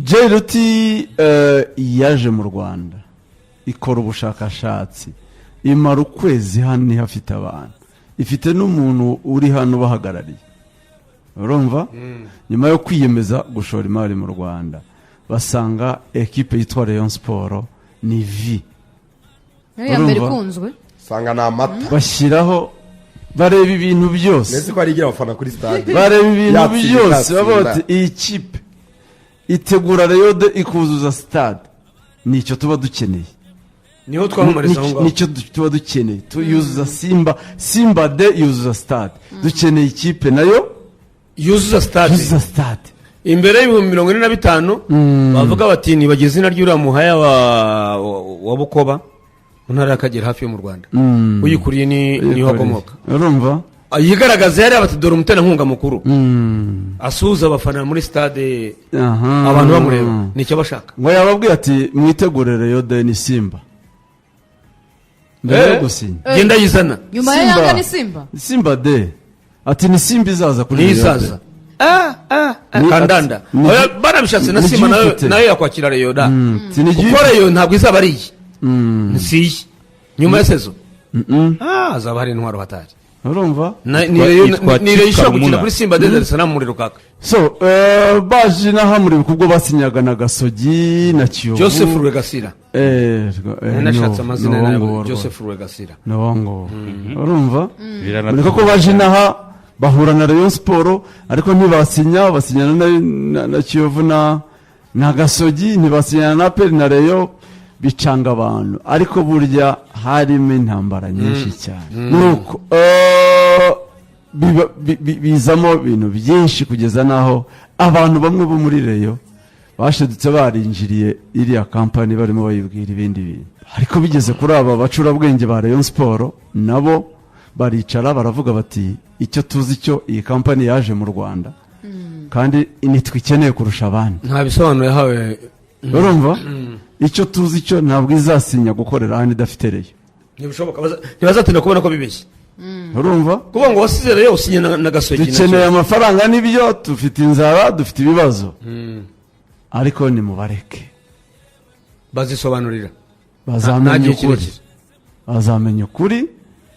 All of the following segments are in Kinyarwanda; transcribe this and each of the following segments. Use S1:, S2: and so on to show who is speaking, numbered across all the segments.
S1: Jeruti yaje mu Rwanda ikora ubushakashatsi imara ukwezi hano hafite abantu ifite n'umuntu uri hano bahagarariye urumva nyuma yo kwiyemeza gushora imari mu Rwanda basanga equipe yitwa Rayon Sport ni vi
S2: urumva
S3: sanga na mata
S1: bashyiraho bareba ibintu byose
S3: nese ko ari igira abafana kuri stade
S1: bareba ibintu byose babote iyi kipe itegura Rayon ikuzuza stade nicyo tuba dukeneye
S4: niho twamumariza ngo
S1: nicyo tuba dukeneye tuyuzuza Simba de yuzuza stade dukeneye ikipe nayo
S4: yuzuza stade imbere y'ibihumbi 45 bavuga bati nibagize izina ry'uriya muhaya wa Bukoba mu ntara y'Akagera hafi yo mu Rwanda uyikuriye niho akomoka
S1: urumva
S4: yigaragaza yari abati dore umuterankunga mukuru asuhuza abafana muri stade abantu bamureba nicyo bashaka
S1: ngo yababwiye ati mwitegurire Rayon de ni Simba ndetse gusinya
S4: genda yizana
S2: nyuma ya Yanga ni
S1: Simba de ati ni Simba izaza kuri
S4: izaza kandanda barabishatse na Simba nayo yakwakira Rayon da kuko Rayon ntabwo izaba ari nsiye nyuma ya sezo azaba hari intwaro hatari
S1: urumva
S4: ni Rayon ishobora kuri Simba de Dar es Salaam muri Rukaka
S1: so baje na hamuri kubwo basinyaga na Gasogi na Kiyovu
S4: Joseph Rwegasira nashatse amazina nayo Joseph Rwegasira
S1: nabongo urumva biriko ko baje naha bahura na Rayon Sport ariko basinyana na Kiyovu na Gasogi ntibasinyana na Peri na Rayon bicanga abantu ariko burya harimo intambara nyinshi cyane nuko bizamo ibintu byinshi kugeza naho abantu bamwe bo muri Rayon bashedutse barinjiriye iriya company barimo bayibwira ibindi bintu ariko bigeze kuri aba bacurabwenge ba Rayon Sport nabo baricara baravuga bati icyo tuzi cyo iyi company yaje mu Rwanda kandi initwikeneye kurusha abandi
S4: nta bisobanuro yahawe
S1: urumva icyo tuzi cyo ntabwo izasinya gukorera hano idafite Rayon
S4: ntibishoboka ntibazatinda kubona ko bibeshye
S1: urumva
S4: kuvuga ngo wasize Rayon usinye na Gasogi
S1: dukeneye amafaranga n'ibyo dufite inzara dufite ibibazo ariko ni mubareke
S4: bazisobanurira
S1: bazamenya ukuri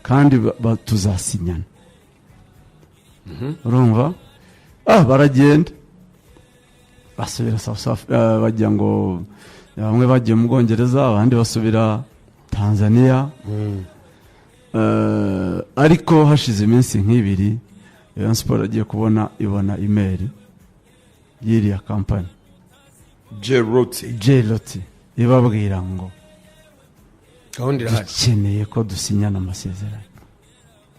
S1: kandi tuzasinyana urumva baragenda basubira bajya ngo bamwe bagiye mu Bwongereza abandi basubira Tanzania ariko hashize iminsi nk'ibiri Rayon Sport agiye ibona email y'iriya company Jeruti ibabwira ngo dukeneye ko dusinyana amasezerano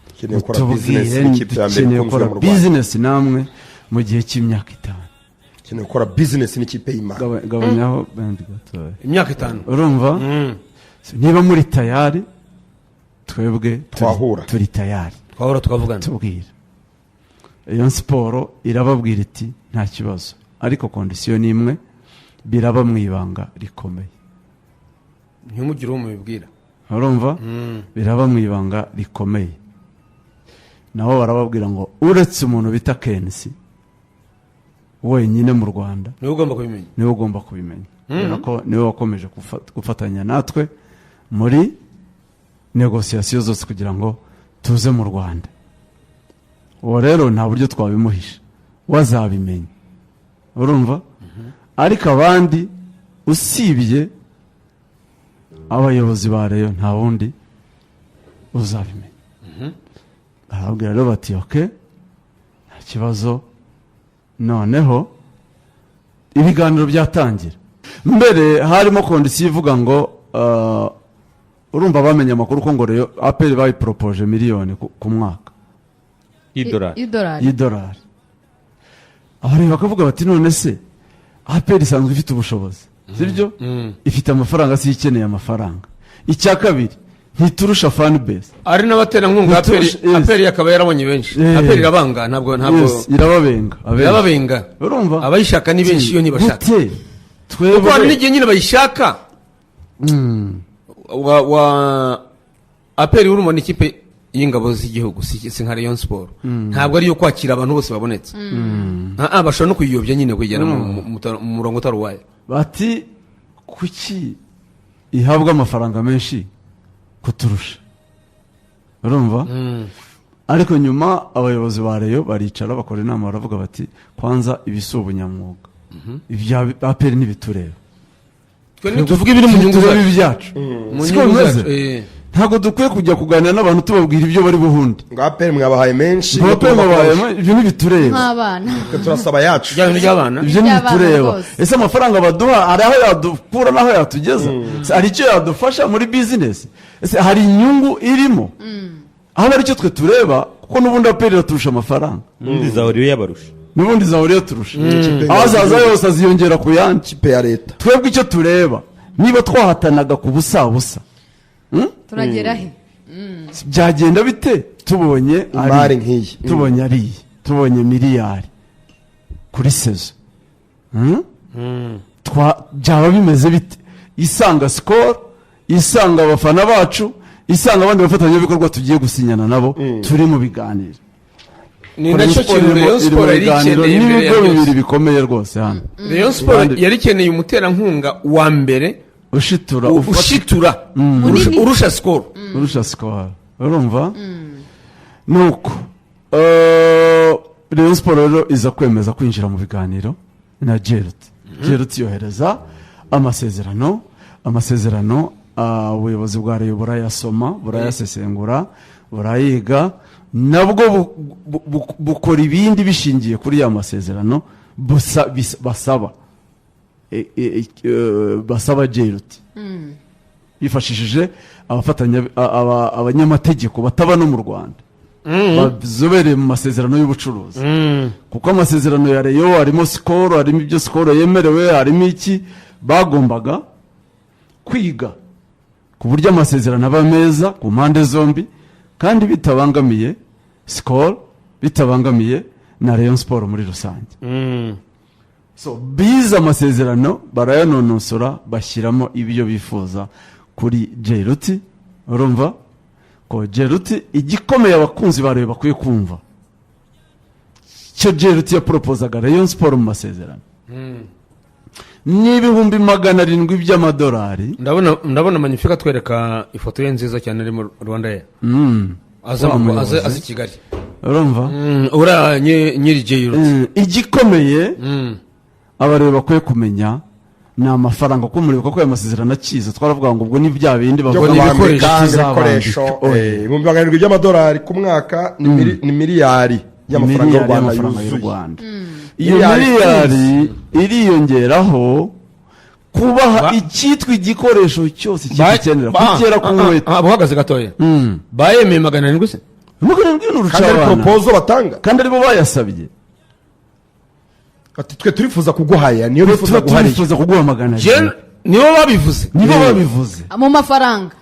S1: dukeneye gukora business namwe mu gihe cy'imyaka 5
S3: dukeneye gukora business n'ikipe y'Imana
S1: gabanyaho bandi gatoya
S4: imyaka 5
S1: urumva niba muri tayari twebwe turi tayari
S4: twahura tukavugana
S1: tubwira Rayon Sport irababwira iti nta kibazo ariko condition ni imwe biraba mwibanga rikomeye
S4: ntimugire uwo mubibwira
S1: urumva biraba mwibanga rikomeye naho barababwira ngo uretse umuntu bita Kensi wenyine mu Rwanda niwe ugomba kubimenya ko niwe wakomeje gufatanya natwe muri negociation zose kugira ngo tuze mu Rwanda uwo rero nta buryo twabimuhisha wazabimenya urumva ariko abandi usibye abayobozi ba Rayon nta wundi uzabimenya barabwira rero bati okay nta kibazo noneho ibiganiro byatangira mbere harimo kondisiyo ivuga ngo urumva bamenye amakuru ko ngo Rayon APR bayipropoje miliyoni ku mwaka y'idolari abari bakavuga bati none se APR isanzwe ifite ubushobozi sibyo ifite amafaranga si ikeneye amafaranga icya kabiri ntiturusha fan base
S4: ari n'abaterankunga APR yakaba yarabonye benshi APR irabanga ntabwo
S1: irababenga
S4: urumva abayishaka ni benshi iyo ntibashaka
S1: twebwe
S4: kuko hari n'igihe nyine bayishaka wa APR urumva n'ikipe y'ingabo z'igihugu si nka Rayon Sport ntabwo ari yo kwakira abantu bose babonetse bashobora no kuyiyobya nyine kuyijyana mu murongo utari uwayo.
S1: bati kuki ihabwa amafaranga menshi kuturusha, urumva? ariko nyuma abayobozi ba Rayon baricara bakora inama baravuga bati kwanza ibisi ubunyamwuga ibya APR ntibitureba,
S4: tuvuga ibiri mu nyungu
S1: zacu byacu siko bimeze. Ntabwo dukwiye kujya kuganira n'abantu tubabwira ibyo bari buhundi
S3: ngo APR mwabahaye menshi
S1: ibyo ntibitureba
S2: nk'abana
S3: turasaba yacu
S1: ibyo ntibitureba. Ese amafaranga baduha hari aho yadukura n'aho yatugeza, hari icyo yadufasha muri bizinesi, ese hari inyungu irimo aho ari cyo twe tureba, kuko n'ubundi APR iraturusha amafaranga,
S5: n'ubundi zahuriye yabarusha,
S1: n'ubundi zahuriye turusha, aho azaza yose aziyongera ku yandi
S3: kipe ya leta.
S1: twebwe icyo tureba niba twahatanaga ku busa
S2: turagera he?
S1: byagenda bite tubonye
S3: imari nk'iyi,
S1: tubonye miliyari kuri sezo, byaba bimeze bite? Isanga Skol, isanga abafana bacu, isanga abandi bafatanyabikorwa tugiye gusinyana nabo turi mu biganiro.
S4: Ni nacyo kintu Rayon Sport yari ikeneye
S1: n'ibigo bibiri bikomeye rwose hano.
S4: Rayon Sport yari ikeneye umuterankunga wa mbere
S1: ushitura urusha Skol, urumva? nuko Rayon Sport rero iza kwemeza kwinjira mu biganiro na Gerut yohereza amasezerano ubuyobozi bwa Rayon burayasoma, burayasesengura, burayiga, nabwo bukora ibindi bishingiye kuri ya masezerano basaba Gerut bifashishije abanyamategeko bataba no mu Rwanda bazobereye mu masezerano y'ubucuruzi, kuko amasezerano ya Rayon harimo Skol, harimo ibyo Skol yemerewe, harimo iki bagombaga kwiga ku buryo amasezerano aba meza ku mpande zombi kandi bitabangamiye Skol, bitabangamiye na Rayon Sport muri rusange. So biza amasezerano barayanonosora bashyiramo ibyo bifuza kuri Gerut, urumva ko Gerut igikomeye abakunzi ba Rayon bakwiye kumva cyo Gerut yapropozaga Rayon Sport mu masezerano n'ibihumbi 700 by'amadolari.
S4: ndabona Magnifique atwereka ifoto ye nziza cyane iri mu Rwanda ye aza Kigali,
S1: urumva?
S4: ura nyiri Gerut
S1: igikomeye abareba bakwiye kumenya ni amafaranga, ko muribuka ko aya masezerano akiza twaravuga ngo ubwo ni bya bindi
S3: bakora ibikoresho 700 by'amadolari ku mwaka ni miliyari y'amafaranga y'u Rwanda.
S1: Iyo miliyari iriyongeraho kubaha icyitwa igikoresho cyose kikenera kugera ku nkweto.
S4: Abuhagaze gatoya bayemeye 700 se
S1: 700 n'uruca
S3: kandi proposal batanga
S1: kandi aribo bayasabye
S3: ati twe turifuza kuguhaya, niyo bifuza
S1: kuguha 700.
S4: nibo babivuze
S2: mu mafaranga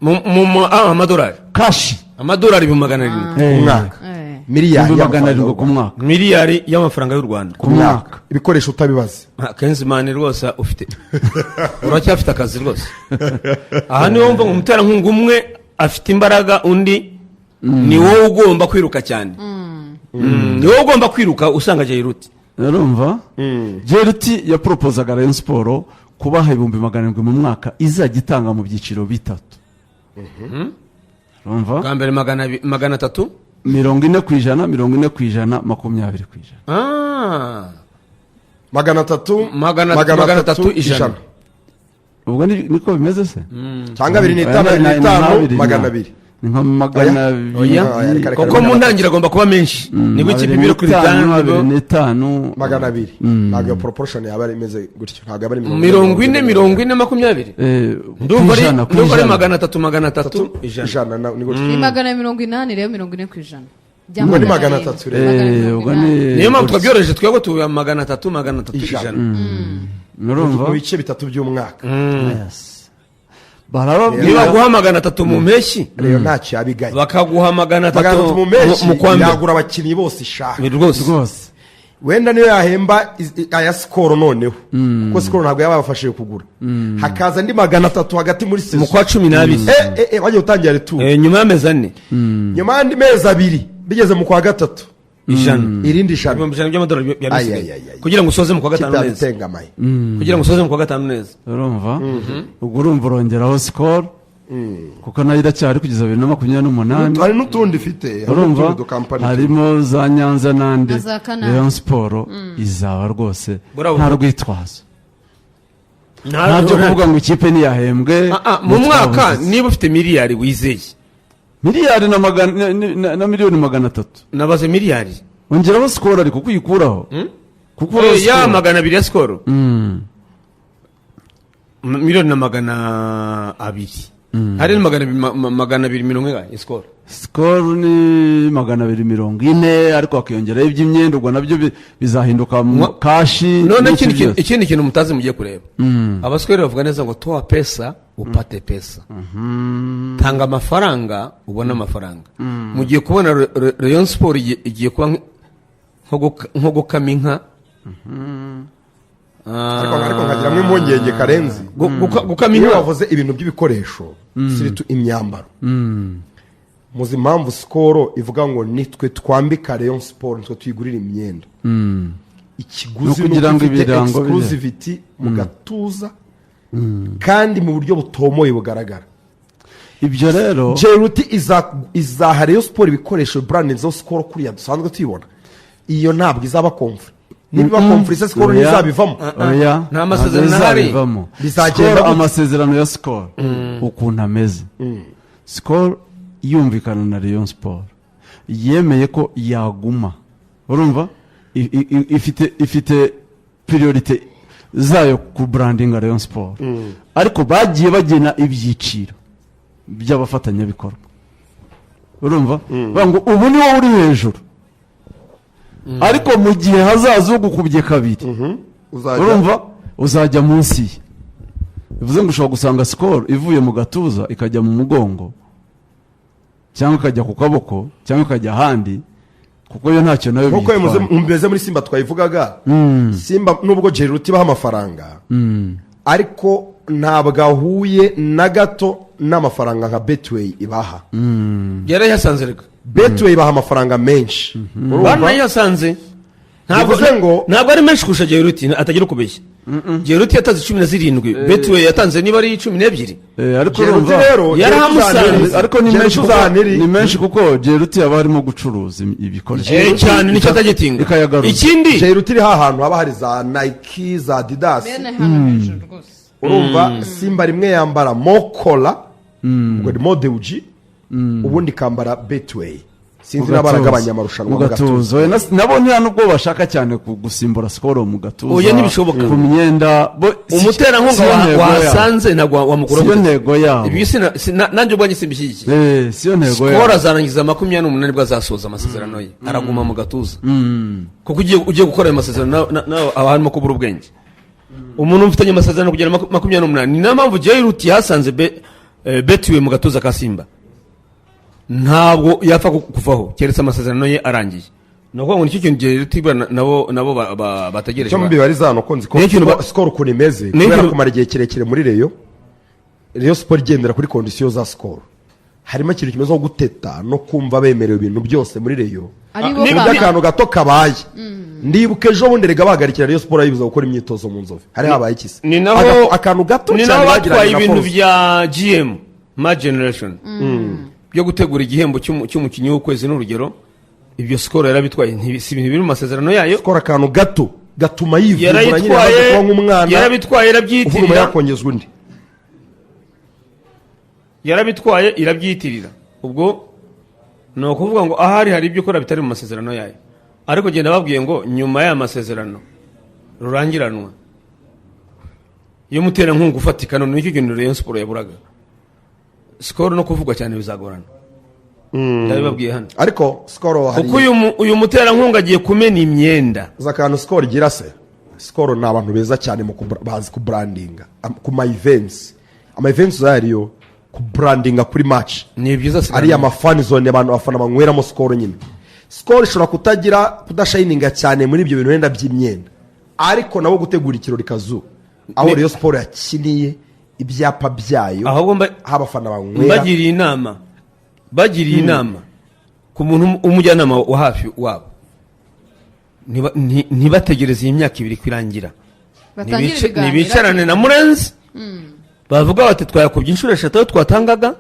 S4: mu amadolari
S1: kashi,
S4: amadolari 700
S3: ku mwaka, miliyari
S1: y'amafaranga ku mwaka,
S4: miliyari y'amafaranga y'u Rwanda
S3: ku mwaka. Ibikoresho utabibaze
S4: Kenzimana rwose ufite uracyafite akazi rwose. Aha niho wumva ngo umuterankunga umwe afite imbaraga, undi ni wowe ugomba kwiruka cyane, ni wowe ugomba kwiruka usanga Gerut,
S1: urumva? Gerut yapropozaga Rayon Sport kubaha 700 mu mwaka izajya itanga mu byiciro bitatu, urumva?
S4: Bwa mbere 300 40%,
S1: 40%, 20%, 20%.
S4: 300
S1: ubwo niko bimeze se
S3: cyangwa 250
S1: ni nka 200
S4: kuko mu ntangira agomba kuba menshi, nibwo ikipe biro kuri
S3: 5 200 ntabwo proportion yaba imeze gutyo, ntabwo aba ari
S4: 40 ndumva ari 300
S3: ijana ni gutyo,
S2: ni 180 rero 40%
S3: ubwo ni 300 rero,
S4: niyo mpamvu twabyoroheje twebwe tuba 300 ijana,
S1: urumva?
S3: mu bice bitatu by'umwaka.
S4: niba guha 300 mu mpeshyi
S3: rero ntacyo yabigaye,
S4: bakaguha 300
S3: mu mpeshyi yagura abakinnyi bose ishaka
S1: rwose
S3: wenda niyo yahemba aya Skol noneho kuko Skol ntabwo yabafashije kugura hakaza andi 300 hagati muri season
S4: mu kwa 12
S3: bagiye gutangira retour
S4: nyuma y'amezi 4
S3: nyuma y'andi mezi 2 bigeze mu kwa 3 irindi shano
S4: ibihumbi 100 by'amadolari ya Misiri kugira ngo usoze mu kwa 5 neza kugira ngo usoze mu kwa 5 neza
S1: urumva ubwo urumva urongeraho Skol kuko nayo iracyari kugeza 2028
S3: hari n'utundi ifite
S1: urumva harimo za Nyanza n'andi Rayon Sport izaba rwose nta rwitwazo ntabyo kuvuga ngo ikipe ntiyahembwe
S4: mu mwaka niba ufite miliyari wizeye
S1: miliyari na miliyoni 300
S4: nabaze miliyari
S1: ongeraho Skol ariko kuyikuraho
S4: kuko ya 200 ya Skol miliyoni na 200 hari 220 Skol
S1: Skol ni 240 ariko akiyongeraho iby'imyenda ubwo nabyo bizahinduka kashi
S4: none ikindi kintu mutazi mugiye kureba abaswere bavuga neza ngo toa pesa upate pesa tanga amafaranga ubona amafaranga mugiye kubona Rayon Sport igiye kuba nko gukama inka
S3: ariko nkagira mwe impungenge Karenzi
S4: gukama inka
S3: bavuze ibintu by'ibikoresho siritu imyambaro muzi impamvu Skol ivuga ngo nitwe twambika Rayon Sport nitwe tuyigurira imyenda ikiguzi
S1: kugira ngo ibirango
S3: exclusivity mu gatuza kandi mu buryo butomoye bugaragara
S1: ibyo rero
S3: Jeruti izaha Rayon Sport ibikoresho brand zo Skol kuriya dusanzwe tuyibona iyo ntabwo izaba konfri niba konferense Skol ntizabivamo
S4: nta masezerano ahari
S1: bizagenda amasezerano ya Skol ukuntu ameze Skol yumvikana na Rayon Sport yemeye ko yaguma urumva ifite priority zayo ku branding Rayon Sport ariko bagiye bagena ibyiciro by'abafatanyabikorwa urumva bango ubu ni wowe uri hejuru ariko mu gihe hazaza ugukubye kabiri urumva uzajya munsi bivuze ngo ushobora gusanga Skol ivuye mu gatuza ikajya mu mugongo cyangwa ikajya ku kaboko cyangwa ikajya ahandi kuko yo ntacyo nayo
S3: bitwaye kuko mbeze muri Simba twayivugaga Simba nubwo Jeruti baha amafaranga ariko ntabwo ahuye na gato n'amafaranga nka Betway ibaha
S4: yari yasanze reka
S3: Betway baha amafaranga menshi
S4: bana yasanze ntabwo ari menshi kurusha Jeruti atagira ukubeshya Jeruti yatanze 17 Betway yatanze niba ari 12
S1: ariko urumva
S4: yarahamusanze
S1: ariko ni menshi kuko Jeruti yaba harimo gucuruza ibikoresho
S4: cyane nicyo atagitinga
S3: ikindi Jeruti iri ahantu haba hari za Nike za Adidas urumva Simba rimwe yambara Mokola ngo ni Modeuji ubundi kambara Betway sinzi n'abaragabanya amarushanwa
S1: mu gatuzo nabo nta nubwo bashaka cyane gusimbura Skol mu gatuzo
S4: oya nibishoboka
S1: ku myenda
S4: umutera nkunga wasanze nagwa wamukura
S1: siyo ntego yawo
S4: ibisi nanjye ubwanye simbishyigikiye
S1: siyo ntego
S4: yawo Skol azarangiza 28 bwo azasoza amasezerano ye araguma mu gatuza kuko ugiye gukora ayo masezerano nawe abarimo kubura ubwenge umuntu ufitanye amasezerano kugera 28 ni na mpamvu Jeruti yasanze Betway mu gatuza ka Simba ntabwo yapfa kuvaho keretse amasezerano ye arangiye nuko ngo nicyo kintu Jeruti nabo bategereje
S3: cyo mbibari zano konzi ko Skol ukuntu imeze kubera kumara igihe kirekire muri Rayon Sport igendera kuri condition za Skol harimo ikintu kimeze nko guteta no kumva bemerewe ibintu byose muri Rayon niba akantu gato kabaye ndibuke ejo bundi rega bagarikira Rayon Sport yibuza gukora imyitozo mu Nzove hari habaye ikisi
S4: ni naho
S3: akantu gato
S4: cyane bagiraga ibintu bya GM ma generation byo gutegura igihembo cy'umukinnyi w'ukwezi n'urugero ibyo Skol yarabitwaye si ibintu biri mu masezerano yayo
S3: Skol akantu gato gatuma yivura nyine kuba nk'umwana
S4: yarabitwaye irabyitirira
S3: yakongezwa undi
S4: yarabitwaye irabyitirira ubwo no kuvuga ngo ahari hari ibyo ukora bitari mu masezerano yayo ariko genda babwiye ngo nyuma ya masezerano rurangiranwa iyo mutera nkungu ufatika none nicyo kintu Rayon Sport yaburaga Skol no kuvugwa cyane bizagorana ndabibabwiye hano
S3: ariko Skol
S4: hari kuko uyu mutera nkunga agiye kumena imyenda
S3: zakano Skol gira se Skol ni abantu beza cyane mu bazi ku brandinga ku my events ama events zariyo ku brandinga kuri match
S4: ni byiza
S3: ari ama fan zone abantu bafana banyweramo Skol nyine Skol ishobora kudashininga cyane muri ibyo bintu wenda by'imyenda, ariko nabo gutegura ikirori kazu aho Rayon Sport yakiniye ibyapa byayo,
S4: ahubwo
S3: abafana banywera.
S4: bagiriye inama ku muntu umujyanama wa hafi wabo, ntibategereze iyi myaka 2 kwirangira, nibicarane na Murenzi bavuga bati twayakubye inshuro 3 twatangaga,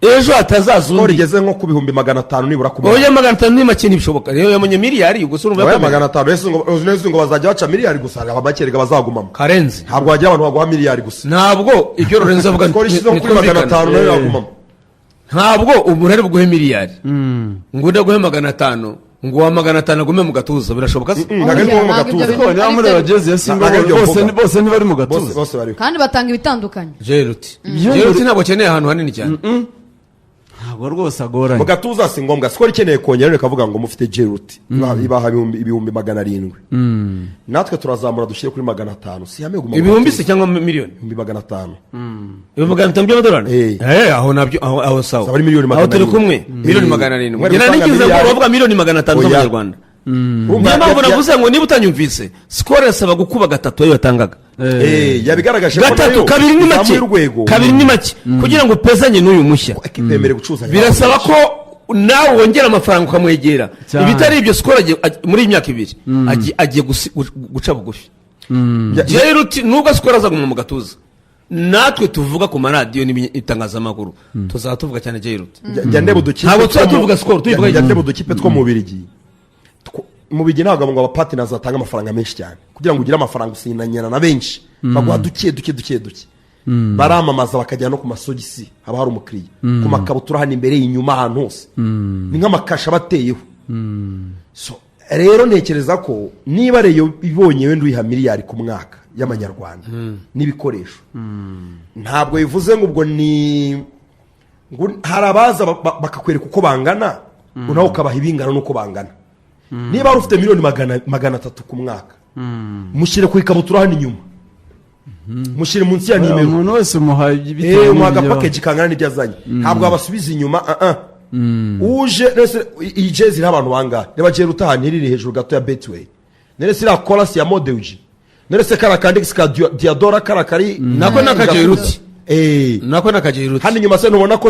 S4: ejo atazazundi
S3: rigeze nko ku 500 nibura ku
S4: oya 500 ni make ntibishoboka. Rero yamenye miliyari gusa urumva
S3: ko 500 ese ngo bazajya baca miliyari gusa, abakerega bazagumamo
S4: Karenzi,
S3: ntabwo hajya abantu bagwa miliyari gusa,
S4: ntabwo ibyo Lorenzo avuga
S3: kuri 500 nayo yagumamo,
S4: ntabwo umuntu ari buguhe miliyari ngo ndaguhe 500 ngo wa 500 agume mu gatuza, birashoboka se?
S3: Ntabwo mu gatuza
S1: ko niba muri abageze ya Simba bose ntibari mu gatuza
S2: kandi batanga ibitandukanye.
S4: Jeruti ntabwo keneye ahantu hanini cyane,
S1: ntabwo rwose agoranye
S3: mu gatuza si ngombwa. Skol ikeneye kongera reka kavuga ngo mufite Jeruti ibaha ibihumbi 700, natwe turazamura dushyire kuri 500, si hamwe guma
S4: ibihumbi se cyangwa miliyoni
S3: 500
S4: 500 by'amadolari aho nabyo aho sawa
S3: ari miliyoni 500
S4: aho turi kumwe miliyoni 700 ngena nikize ngo bavuga miliyoni 500 z'amanyarwanda. Niyo mpamvu navuze ngo niba utanyumvise Skol yasaba gukuba 3 ayo yatangaga,
S3: yabigaragaje
S4: ko 3 kabiri ni make kugira ngo pezanye n'uyu mushya, birasaba ko nawe wongera amafaranga ukamwegera. Ibitari ibyo Skol muri imyaka 2 agiye guca bugufi. Jeruti nubwo Skol azaguma mu gatuza, natwe tuvuga ku maradiyo n'itangazamakuru tuzaba tuvuga cyane Jeruti. Ntabwo tuvuga Skol, tuvuga
S3: udukipe two mu Bubiligi. Mu bigi ntabwo ngo abapartners batanga amafaranga menshi cyane, kugira ngo ugire amafaranga usinanyana na benshi baguha duke baramamaza bakajya no ku masogisi, haba hari umukiriya ku makabutura hano imbere inyuma ahantu hose, ni nk'amakasha bateyeho. So rero ntekereza ko niba Rayon ibonye wenda uyiha miliyari ku mwaka y'amanyarwanda n'ibikoresho, ntabwo bivuze ngo ubwo ni harabaza bakakwereka uko bangana, unaho ukabaha ibingana n'uko bangana. Niba ari ufite miliyoni 300 ku mwaka, mushyire ku ikabutura hano inyuma, mushyire munsi ya nimero,
S1: umuntu wese umuhaye ibitabo
S3: umuhaga package kangana n'ibyo azanye, ntabwo abasubiza inyuma. Uje iyi jezi n'abantu bangahe, reba jeri utahani riri hejuru gato ya Betway, nerese ira chorus ya Modeuji, nerese kara kandix ka Diadora kara kari
S4: nako nakajeruti nako nakajeruti
S3: hano inyuma se ntubona ko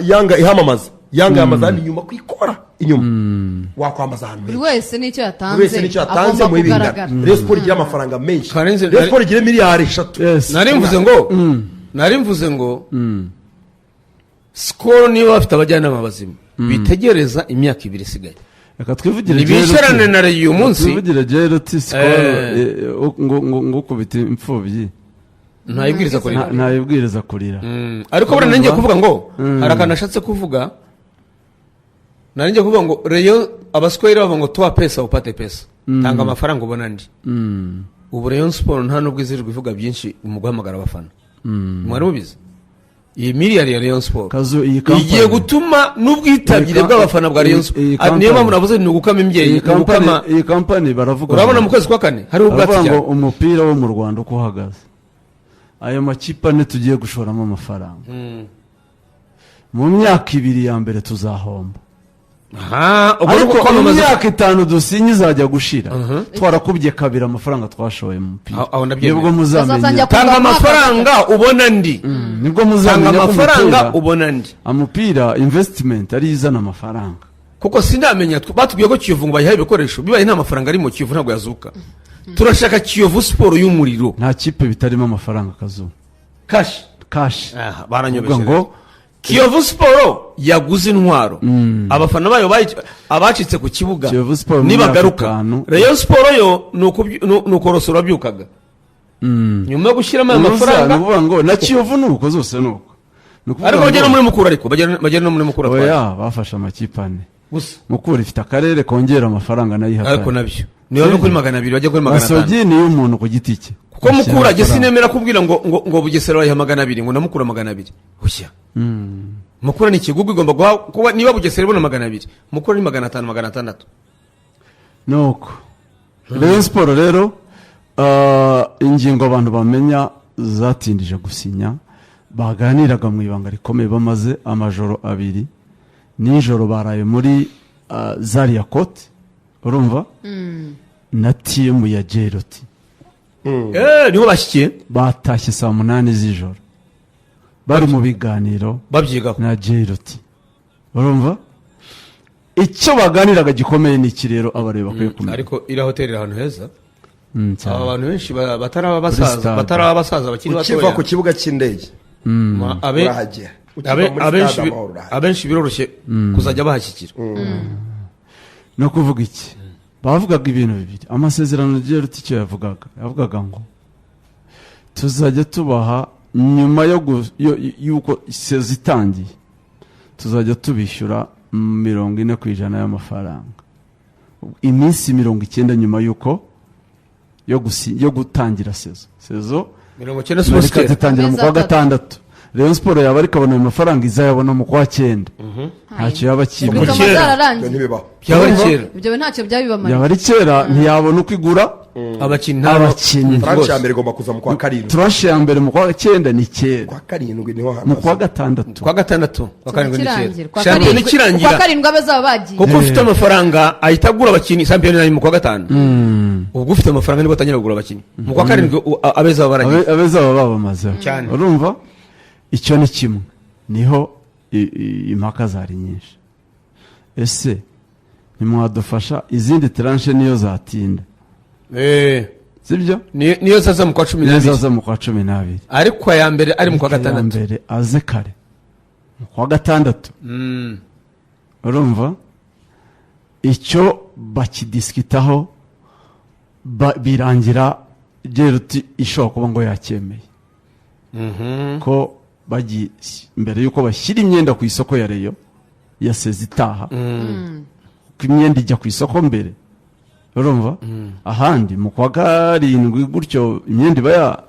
S3: Yanga ihamamaza, Yanga yamazana inyuma kwikora inyuma wakwambaza ahantu
S2: buri wese nicyo yatanze
S3: mu ibingana. Rayon Sport igira amafaranga menshi, Rayon Sport igira miliyari
S4: 3. Nari mvuze ngo Skol niba bafite abajyanama bazima bitegereza imyaka 2 isigaye,
S1: reka twivugire
S4: nibisharane na Rayon uyu munsi,
S1: twivugire Jeruti Skol ngo kubita imfubyi ntayibwiriza kurira.
S4: Ariko bora nanjye kuvuga ngo harakanashatse kuvuga, nanjye kuvuga ngo Rayon abaskwera bavuga ngo toa pesa upate pesa, tanga amafaranga ubona ndi. Ubu Rayon Sport nta nubwo izirirwa ivuga byinshi mu guhamagara abafana, mwari mubizi iyi miliyari ya Rayon Sport igiye gutuma n'ubwitabire bw'abafana bwa Rayon Sport. Niyo mpamvu navuze ni ugukama imbyeyi,
S1: iyi kampani baravuga,
S4: urabona mu kwezi kwa 4 hari ubwatsi cyane,
S1: umupira wo mu Rwanda uko uhagaze, ayo makipe ane tugiye gushoramo amafaranga mu myaka 2 ya mbere tuzahomba. Ariko mu myaka 5 dusinye izajya gushira twarakubye 2 amafaranga twashoye mu mupira. Nibwo muzamenya
S4: tanga amafaranga ubona ndi,
S1: nibwo muzamenya
S4: amafaranga ubona ndi.
S1: Amupira investment ari izana amafaranga,
S4: kuko sindamenya batubwiye ko Kiyovu ngo bayihaye ibikoresho, bibaye nta mafaranga ari mu Kiyovu ntabwo yazuka. Turashaka Kiyovu Sport y'umuriro,
S1: nta kipe bitarimo amafaranga kazu cash.
S4: Baranyobesha ngo Kiyovu Sport yaguze intwaro, abafana bayo abacitse ku kibuga nibagaruka. Rayon Sport yo nukorosora byukaga nyuma yo gushyiramo amafaranga,
S1: nuvuga ngo na Kiyovu nuko zose nuko,
S4: ariko bagera muri mukuru, ariko bagera muri mukuru
S1: oya bafasha amakipe ane gusa. Mukuru ifite akarere kongera amafaranga nayiha,
S4: ariko nabyo niyo no kuri 200 bajya kuri 500.
S1: Masogi ni umuntu ku giti cye,
S4: kuko mukura je sinemera kubwira ngo Bugesera bayiha 200 ngo namukura 200 ushya. Mukura ni kigugu igomba kuba niba Bugesera ibona 200, mukura ni 500 600
S1: nuko. Rayon Sport rero ingingo abantu bamenya zatindije gusinya, baganiraga mu ibanga rikomeye, bamaze amajoro 2 nijoro baraye muri Zaria Cote urumva na timu ya Jeroti
S4: niho bashyikiye
S1: batashye saa 8 z'ijoro bari mu biganiro
S4: babyigaho
S1: na Jeroti urumva icyo baganiraga gikomeye ni iki rero abareba bakwiye kumenya
S4: ariko iriya hoteli iri ahantu heza
S1: cyane.
S4: aba bantu benshi batari
S1: stade.
S4: abasaza bakiri
S3: ukiva ku
S4: batoya
S3: kibuga cy'indege urahagera ukiva muri stade amahoro urahagera.
S4: abenshi biroroshye kuzajya bahashyikira
S1: no kuvuga iki bavugaga ibintu bibiri amasezerano Jeroti icyo yavugaga ngo tuzajya tubaha nyuma yuko isezi itangiye tuzajya tubishyura 40% y'amafaranga iminsi 90 nyuma yuko yo gutangira sezo
S4: 90 Sports
S1: ikatangira mu kwa gatandatu Rayon Sport yaba ariko abona amafaranga izayabona mu kwa 9 ntacyo yaba kibi
S2: bikaba zararangiye
S3: ntibibaho
S4: byaba ari kera
S2: ibyo ntacyo byabibamara
S1: yaba ari kera ntiyabona uko igura
S4: abakinnyi
S3: tranche ya mbere igomba kuza mu kwa karindwi
S1: tranche ya mbere mu kwa 9 ni kera
S3: kwa karindwi niho hano
S1: mu kwa gatandatu
S4: kwa gatandatu kwa karindwi ni kera
S2: kwa
S4: shampiyona
S2: kwa
S4: ikirangira
S2: karindwi abazaba bagiye
S4: kuko ufite amafaranga ahita agura abakinnyi shampiyona ni mu kwa gatanu ubwo ufite amafaranga nibwo atangira kugura abakinnyi mu kwa karindwi abeza baragiye
S1: abeza babamaze
S4: cyane
S1: urumva icyo ni kimwe niho impaka zari nyinshi ese nimwadufasha izindi tranche niyo zatinda sibyo
S4: niyo zaza mu kwa 12
S1: zaza mu kwa 12
S4: ariko ya mbere ari mu kwa gatandatu
S1: mbere aze kare mu kwa gatandatu urumva icyo bakidiskitaho birangira Jeroti ishobora kuba ngo yacyemeye ko bagiye mbere yuko bashyira imyenda ku isoko ya Rayon yaseze itaha ko imyenda ijya ku isoko mbere urumva ahandi mu kwa karindwi gutyo imyenda iba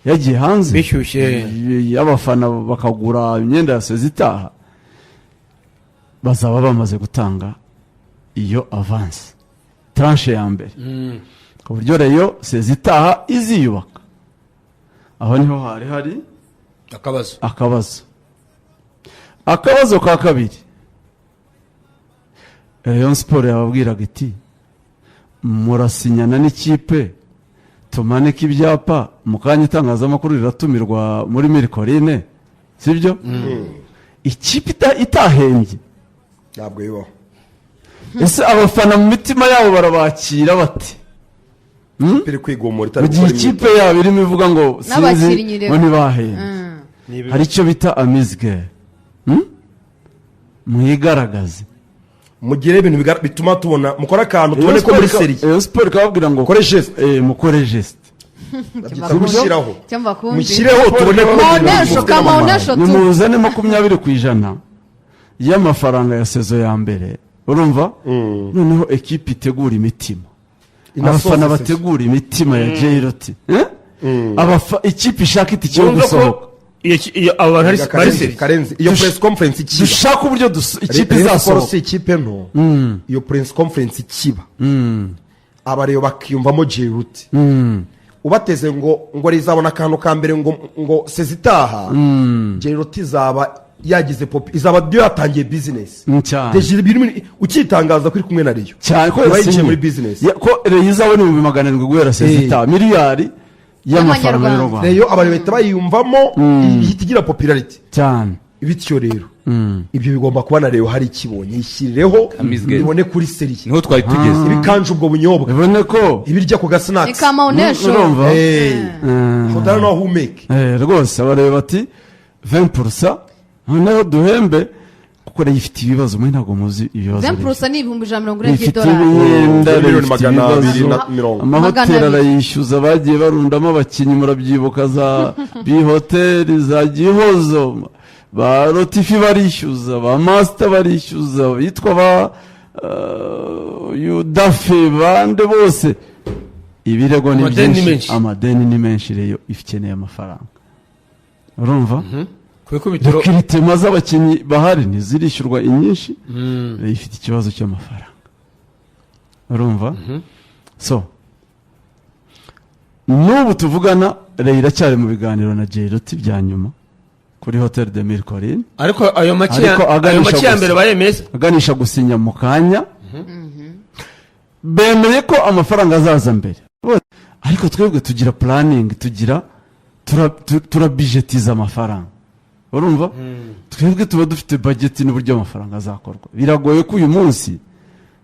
S1: yagiye hanze
S4: bishyushye
S1: y'abafana bakagura imyenda yaseze itaha bazaba bamaze gutanga iyo avance tranche ya mbere ku buryo Rayon seze itaha iziyubaka aho niho hari akabazo ka kabiri Rayon Sport yababwiraga iti murasinyana n'ikipe tumaneka ibyapa mu kanya itangazamakuru riratumirwa muri Mirikorine sibyo ikipe itahembye
S3: ntabwo bibaho
S1: ese abafana mu mitima yabo barabakira bate
S3: biri kwigumura
S1: mu gihe ikipe yabo irimo ivuga ngo sinzi ngo ntibahembye hari icyo bita amizge mwigaragaze
S3: mugire ibintu bituma tubona mukora akantu tubone ko muri seri
S1: Sport kababwira ngo
S3: mukore geste
S1: mukore geste
S3: mushyireho tubone ko
S1: nimuzane 20% y'amafaranga ya sezo ya mbere urumva noneho ekipe itegura imitima abafana bategura imitima ya Jeroti ikipe ishaka itike yo gusohoka
S3: iyo press conference ikiba
S1: dushaka uburyo ikipe izasohoka
S3: ikipe nto iyo press conference ikiba abareyo bakiyumvamo Jeroti ubateze ngo rizabona akantu ka mbere ngo sezitaha Jeroti izaba yagize pop izaba byo yatangiye business deje ukitangaza kuri kumwe na Rayon
S1: cyane ko
S3: yaje muri business
S1: ko Rayon izabona 700 guhera sezitaha miliyari y'amafaranga y'u Rwanda
S3: Rayon abantu bahita bayumvamo ihita igira popularity
S1: cyane
S3: bityo rero ibyo bigomba kuba na Rayon hari ikibonye ishyirireho ibone kuri seri
S4: niho twari tugeze
S3: ibikanje ubwo bunyobwa
S1: ibone ko
S3: ibirya ku gasnacks
S2: ikamaonesho
S1: urumva
S3: fotana no humeke
S1: rwose abareba bati 20% noneho duhembe kuko yifite ibibazo mwe ntago muzi ibibazo
S2: 20% ni $140
S1: amahoteli arayishyuza bagiye barundamo abakinnyi murabyibuka za bihoteli za Gihozo ba Rotifi barishyuza ba Master barishyuza bitwa ba Yudafe bande bose ibirego ni byinshi amadeni ni menshi Rayon ifikeneye amafaranga urumva kirite z'abakinnyi bahari ntizirishyurwa inyinshi ifite ikibazo cy'amafaranga urumva so n'ubu tuvugana Rayon iracyari mu biganiro na Jeroti bya nyuma kuri Hotel de Mille Collines
S4: ariko ayo make
S1: Ariko aganisha
S4: ya
S1: gusa.
S4: mbere bayemeza
S1: aganisha gusinya mu kanya bemeye ko amafaranga azaza mbere ariko twebwe tugira planning turabijetiza amafaranga urumva twebwe tuba dufite budget n'uburyo amafaranga azakorwa biragoye ko uyu munsi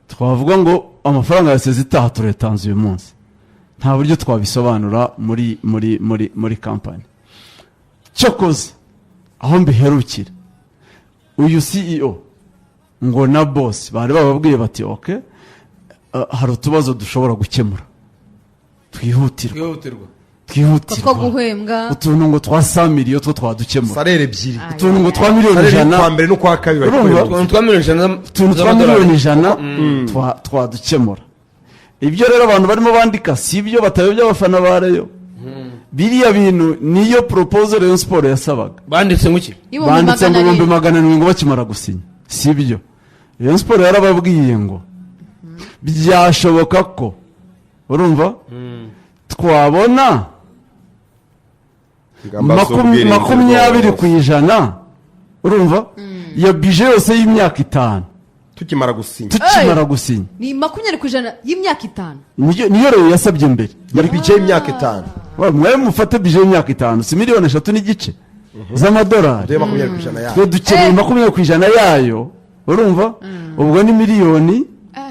S1: twavuga ngo amafaranga yaseze itaha turetanze uyu munsi nta buryo twabisobanura muri company cyokoze aho mbiherukira uyu CEO ngo na boss bari bababwiye bati okay hari utubazo dushobora gukemura twihutirwa
S2: two guhembwa
S1: utuntu ngo twa 100 miliyoni two twadukemura
S3: salere ebyiri
S1: utuntu ngo twa miliyoni
S3: salere
S1: ijana
S3: kwa mbere no kwa kabiri
S1: Urumva?
S4: utuntu twa miliyoni ijana
S1: utuntu twa miliyoni ijana twadukemura ibyo rero abantu barimo bandika si ibyo batayobya abafana ba Rayon biriya bintu niyo proposal Rayon Sport yasabaga
S4: banditse nguki
S1: banditse ngo 700 ngo bakimara gusinya si ibyo Rayon Sport yarababwiye ngo byashoboka ko urumva twabona 20% urumva ya bije yose y'imyaka 5
S3: tukimara gusinya
S1: ni
S2: 20% y'imyaka 5
S1: niyo rero yasabye mbere
S3: yari bije y'imyaka 5
S1: mwe mufate bije y'imyaka 5 si miliyoni 3 n'igice z'amadolari
S3: de 20% yayo
S1: twe dukeneye 20% yayo urumva ubwo ni miliyoni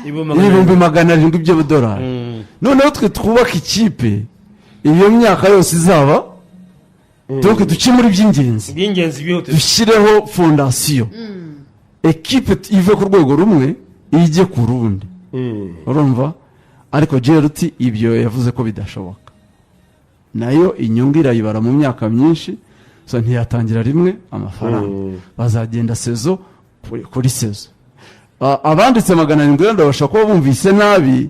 S1: 700,000 by'amadolari noneho twe twubaka ikipe iyo myaka yose izaba donc duce muri by'ingenzi
S4: bihute
S1: dushyireho fondasiyo ekipe ive ku rwego rumwe ijye ku rundi urumva ariko Jeruti ibyo yavuze ko bidashoboka nayo inyungu irayibara mu myaka myinshi so ntiyatangira rimwe amafaranga bazagenda sezo kuri sezo abanditse 700 ndabashaka ko bumvise nabi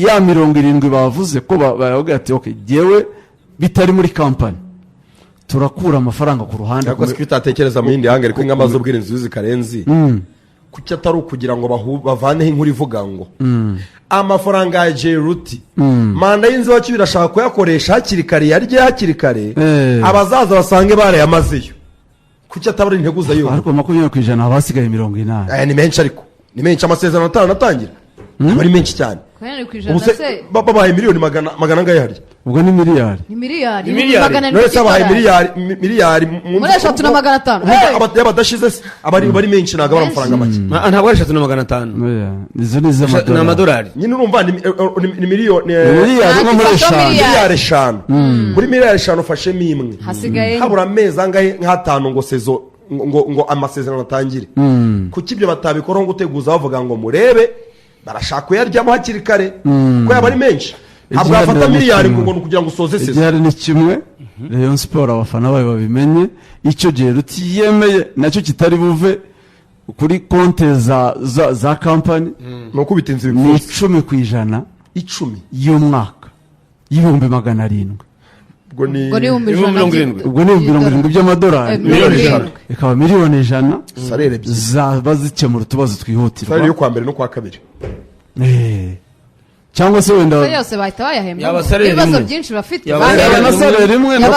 S1: ya 70 bavuze ko bavuga ati okay jewe bitari muri company turakura amafaranga ku ruhande
S3: ariko sikitatekereza mu yindi hangere ko ingamba zo bwirinzi zikarenzi kuki atari ukugira ngo bavaneho inkuru ivuga ngo amafaranga ya Jeruti manda y'inzu wacu birashaka kuyakoresha hakiri kare yarye hakiri kare abazaza basange barayamazeyo kuki atabari integuza yo
S1: ariko 20% abasigaye 80
S3: ni menshi ariko ni menshi amasezerano atanatangira bari menshi cyane babaye miliyoni magana ngahe hari
S1: ubwo ni miliyari
S3: none se abahaye miliyari
S2: muri 3,500
S3: abadashize se bari menshi ntabwo ari amafaranga make
S4: ntabwo ari 3,500
S1: izo ni
S4: z'amadolari
S3: nyine urumva ni miliyoni
S1: miliyari
S3: 5 muri miliyari 5 ufashemo imwe habura amezi angahe nk'atanu ngo sezo ngo amasezerano atangire kuki ibyo batabikoraho ngo uteguza bavuga ngo murebe barashaka kuyaryamo hakiri kare ko yaba ari menshi ntabwo yafata miliyari ngo kugira ngo usoze sezo
S1: igihari ni kimwe Rayon Sport abafana bayo babimenye icyo Jeruti yemeye nacyo kitari buve kuri konte za company
S3: no kubitinze
S1: ni 10% y'umwaka y'ibihumbi 700 ubwo ni 70 by'amadolari ikaba miliyoni 100
S3: salere ebyiri
S1: zaba zikemura utubazo twihutirwa
S3: salere yo kwa mbere no kwa kabiri
S1: cyangwa se wenda
S2: yose bahita bayahembwa
S4: ibibazo
S2: byinshi bafite
S1: salere rimwe no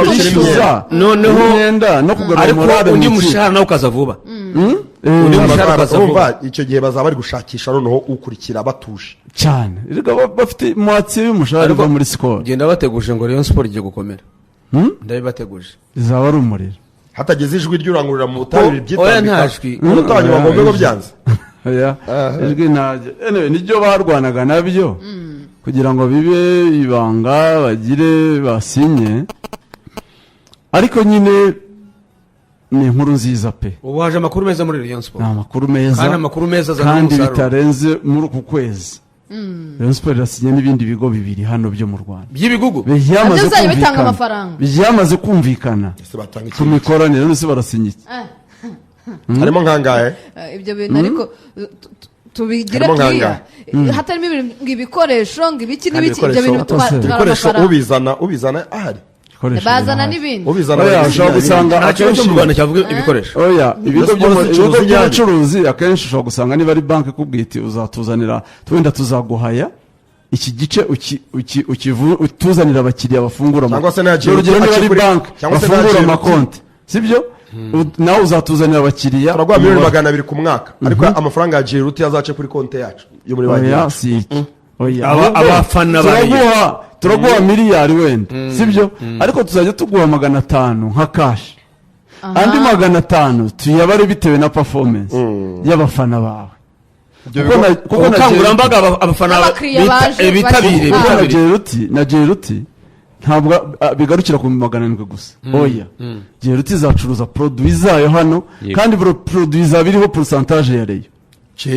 S1: kwishyura
S4: noneho
S1: imyenda no kugarura
S4: morale undi mushahara nawe ukaza vuba
S3: undi mushahara ukaza vuba icyo gihe bazaba bari gushakisha noneho ukurikira batuje
S1: cyane bafite mwatsi y'umushahara uva muri Skol
S4: genda bateguje ngo Rayon Sport igiye gukomera ndabibateguje
S1: izaba ari umuriro
S3: hatageze ijwi ry'urangurura mu butabire
S4: byitambika
S3: urutanyi bagombe ngo byanze
S1: ijwi ntajya nibyo barwanaga nabyo kugira ngo bibe ibanga bagire basinye ariko nyine ni inkuru nziza pe
S4: ubu haje amakuru meza muri Rayon Sport
S1: ni amakuru meza
S4: kandi amakuru meza
S1: kandi bitarenze muri uku kwezi Rayon Sport irasinye n'ibindi bigo bibiri hano byo mu Rwanda
S4: by'ibihugu
S1: byamaze kumvikana ku mikoranire none se barasinye
S3: harimo nkangahe
S2: ibyo bintu ariko tubigire clear hatarimo ibikoresho ngibiki n'ibiki ibyo bintu
S3: ibikoresho ubizana ahari
S2: bazana n'ibindi
S1: ushobora gusanga
S4: akenshi mu Rwanda cyavuga ibikoresho
S1: ibigo by'ubucuruzi akenshi ushobora gusanga niba ari banki ikubwira iti uzatuzanira wenda tuzaguhaya iki gice utuzanira abakiriya bafungura
S3: Cyangwa se na Giroud
S1: urugero niba ari
S3: akigure-
S1: banki
S3: cyangwa se na
S1: bafungura
S3: Giroud-
S1: amakonti sibyo nawe uzatuzanira abakiriya
S3: turaguha miliyoni 200 ku mwaka ariko amafaranga ya Giroud azace kuri konti yacu yo muri banki
S1: oya
S3: yacu.
S1: si iki oya
S4: abafana
S1: turaguha miliyari wenda sibyo ariko tuzajya tuguha 500 nka kashi andi 500 tuyabare bitewe na performance y'abafana bawe
S4: ubukangurambaga abafana
S2: N'abakiriya baje
S4: bitabiriye
S2: baje-
S1: na Jeruti ntabwo bigarukira ku 700 gusa oya Jeruti izacuruza produit zayo hano kandi produit zaba iriho pourcentage ya Rayon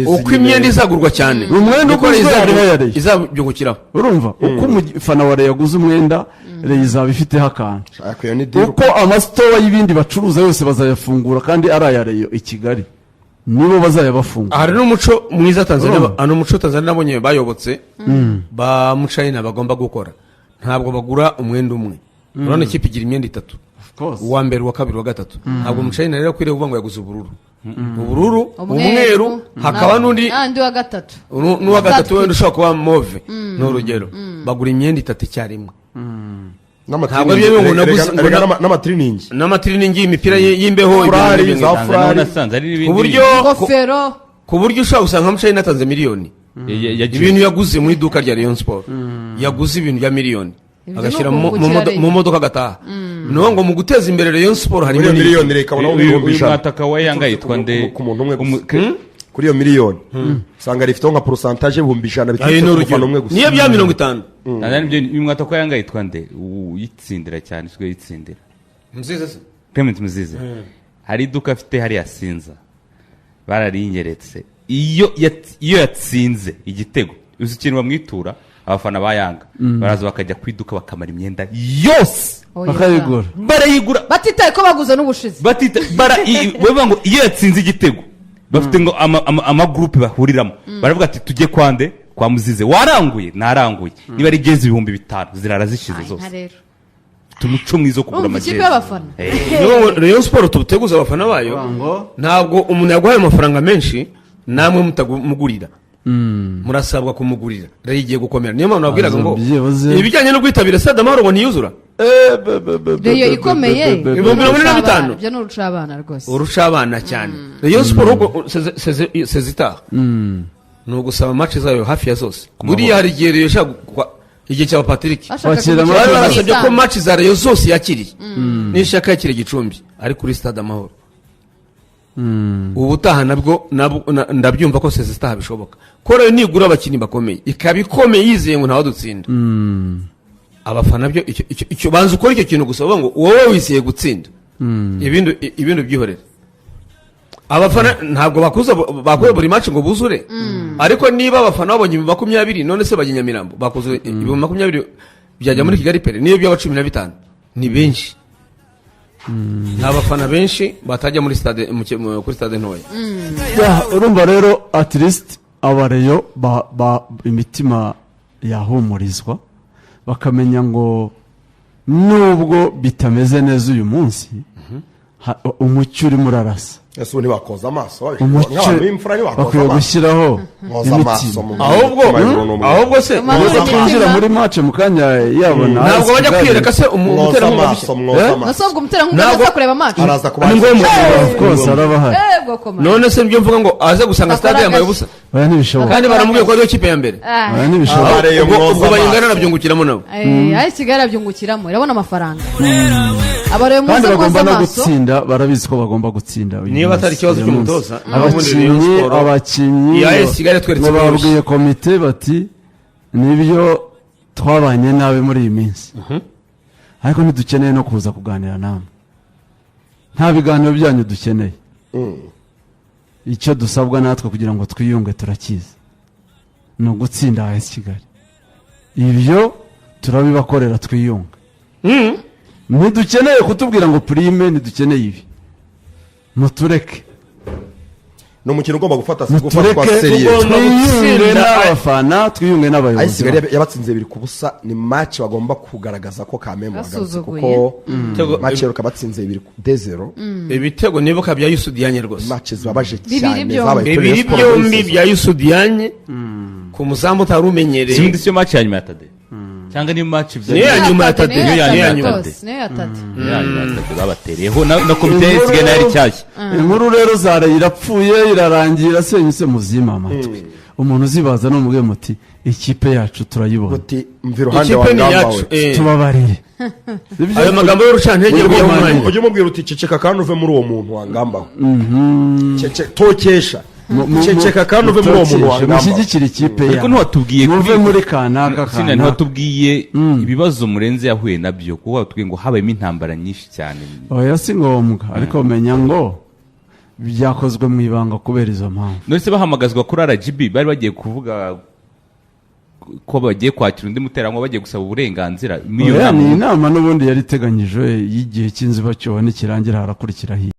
S4: uko imyenda izagurwa cyane
S1: umwenda uko hariho ya Rayon
S4: izabyungukiraho
S1: urumva uko umufana wa Rayon yaguze umwenda Rayon izaba ifiteho akantu
S3: Ariko iyo ni deal.
S1: uko amasitowa y'ibindi bacuruza yose bazayafungura kandi ari aya Rayon i Kigali nibo bazayabafungura
S4: hari n'umuco mwiza Tanzania ano muco Tanzania nabonye bayobotse ba mucayina bagomba gukora ntabwo bagura umwenda umwe urabona ikipe igira imyenda 3 uwa mbere uwa kabiri uwa gatatu ntabwo mucayina rero kwiriye kuvuga ngo yaguze ubururu umweru hakaba n'undi
S2: wa gatatu
S4: n'uwa gatatu wenda ushobora kuba move ni urugero bagura imyenda 3 icyarimwe ntabwo ari byo ngo naguze
S3: n'amatiriningi
S4: n'amatiriningi imipira y'imbeho
S3: Furari, za Furari.
S5: nasanze ari
S4: ku
S5: ibindi
S4: buryo
S2: ingofero
S4: ku buryo ushobora gusanga mucayina yatanze miliyoni ibintu yaguze mu iduka rya Rayon Sport yaguze ibintu bya miliyoni
S2: Ibyo
S4: agashyira
S2: ni ukungukira Rayon.
S4: mu modoka agataha niyo ngo mu guteza imbere Rayon Sport harimo
S3: Muri iyo
S4: n'ibindi.
S3: miliyoni reka ubona
S5: uyu
S3: ibihumbi ijana.
S5: mwataka wa Yanga yitwa nde
S3: Ku muntu umwe gusa. Kuri iyo miliyoni usanga rifiteho nka pourcentage y'ibihumbi ijana
S4: Ayo
S3: biturutse
S4: ni
S3: ku
S4: urugero
S3: mufana umwe gusa.
S4: niyo bya 50
S5: uyu mwataka wa Yanga yitwa nde uyitsindira cyane siko yitsindira
S4: nziza se
S5: Clement Muzize hari iduka afite hariya Sinza bararinyeretse iyo yatsinze igitego uzi ikintu bamwitura abafana ba Yanga baraza bakajya ku iduka bakamara imyenda yose
S1: bakayigura
S5: barayigura
S2: batitaye ko baguze n'ubushize
S5: wewe ngo iyo yatsinze igitego bafite ngo amagroupe bahuriramo baravuga ati tujye kwande kwa Muzize waranguye naranguye niba ari gezi 5,000 zirara zishize zose tumuco mwizo kugura
S2: ikipe
S5: amajezi
S2: y'abafana
S4: niyo Rayon Sport tuteguza abafana bayo ntabwo umuntu yaguhaye amafaranga menshi namwe mutagumugurira murasabwa kumugurira rero igiye gukomera niyo mpamvu nabwiraga ngo ibijyanye no kwitabira stade Amahoro ngo ntiyuzura
S2: Rayon ikomeye
S4: 45
S2: byo n'uruca abana rwose
S4: urusha abana cyane Rayon Sport sezita ni ugusaba match zayo hafi ya zose buriya hari igihe Rayon ishaka igihe cya Patrick bari barasabye ko match za Rayon zose yakiriye n'ishaka yakiriye Gicumbi ari kuri stade Amahoro ubutaha nabwo ndabyumva ko sezita bishoboka ko rero nigura abakinnyi bakomeye ikaba ikomeye yizeye ngo ntawe dutsinda abafana byo icyo banza ukora icyo kintu gusa ngo wowe wizeye gutsinda ibindi byihorera abafana ntabwo bakuye buri match ngo buzure ariko niba abafana babonye 20 none se bajya Nyamirambo bakuze 20 byajya muri Kigali pere niyo byaba 15 ni benshi n'abafana benshi batajya muri stade kuri stade ntoya
S1: urumva rero at least abareyo imitima yahumurizwa bakamenya ngo nubwo bitameze neza uyu munsi umucyo urimo urarasa
S3: ese ubu ntibakoza amaso
S1: bakwiye gushyiraho imitima
S4: ahubwo se
S1: muze twinjira muri match mu kanya yabona
S4: ntabwo bajya kwiyereka se umuterankunga
S2: nasabwa umuterankunga aza kureba match
S3: araza kuba
S1: of course arabahari
S4: none se nibyo mvuga ngo aze gusanga stade yambaye ubusa
S1: oya ntibishoboka
S4: kandi baramubwiye ko ariyo kipe ya mbere
S1: oya ntibishoboka
S4: ubwo bayingana nabyungukiramo nabo
S2: ayi Kigali abyungukiramo irabona amafaranga abareyo
S1: kandi
S2: muze
S1: bagomba no
S2: amaso
S1: gutsinda barabizi ko bagomba gutsinda
S4: niba atari ikibazo cy'umutoza
S1: abakinnyi babwiye komite bati nibyo twabanye nabi muri iyi minsi ariko ntidukeneye no kuza kuganira namwe nta biganiro byanyu dukeneye icyo dusabwa natwe kugira ngo twiyunge turakizi ni ugutsinda AS Kigali ibyo turabibakorera twiyunga ntidukeneye kutubwira ngo prime ntidukeneye ibi mutureke
S3: ni umukino ugomba gufatwa
S1: tureke
S3: seriye
S1: twiyunge n'abafana twiyunge n'abayobozi
S3: Ayisigali yabatsinze 2-0 ni match bagomba kugaragaza ko Kamembe bagarutse kuko match rero kabatsinze 2-0
S4: ibitego nibuka bya Yusudiyanye rwose
S3: match zabaje
S2: Bibiri
S3: cyane
S2: byombi.
S4: bibiri byombi bya Yusudiyanye ku muzamu utarumenyereye
S5: sindi siyo match ya nyuma ya Tade cyangwa ni match
S4: Niyo ya nyuma ya Tade.
S2: niyo ya
S5: Niyo
S2: nyuma
S5: ya
S2: rwose, niyo ya Tade.
S5: ya nyuma ya Tade babatereyeho na komite y'isigaye nayo iri cyashya
S1: inkuru rero zaraye irapfuye irarangira senyuse muzima amatwi umuntu uzibaza n'umubwiye muti ikipe yacu turayibona
S3: uti mvi ruhande
S4: ikipe ni
S3: wa
S4: yacu
S3: Ngamba
S1: tubabarire
S4: ayo magambo y'urucantege
S3: we
S4: y'umwanya
S3: ujye umubwira uti ceceka kandi uve muri uwo muntu wa Ngamba tokesha ceceka kandi uve muri uwo muntu wa Ngamba
S1: mushyigikira ikipe
S5: ariko ntiwatubwiye
S1: muve muri kanaka
S5: Sina
S1: kanaka
S5: ntiwatubwiye ibibazo murenze yahuye nabyo kuko watubwiye ngo habayemo intambara nyinshi cyane
S1: oya si ngombwa ariko menya ngo byakozwe mu ibanga kubera izo mpamvu
S5: none se bahamagazwa kuri RGB bari bagiye kuvuga ko bagiye kwakira undi muterankunga bagiye gusaba uburenganzira
S1: oya ni inama n'ubundi yari iteganyijwe y'igihe cy'inzibacyuho nikirangira harakurikiraho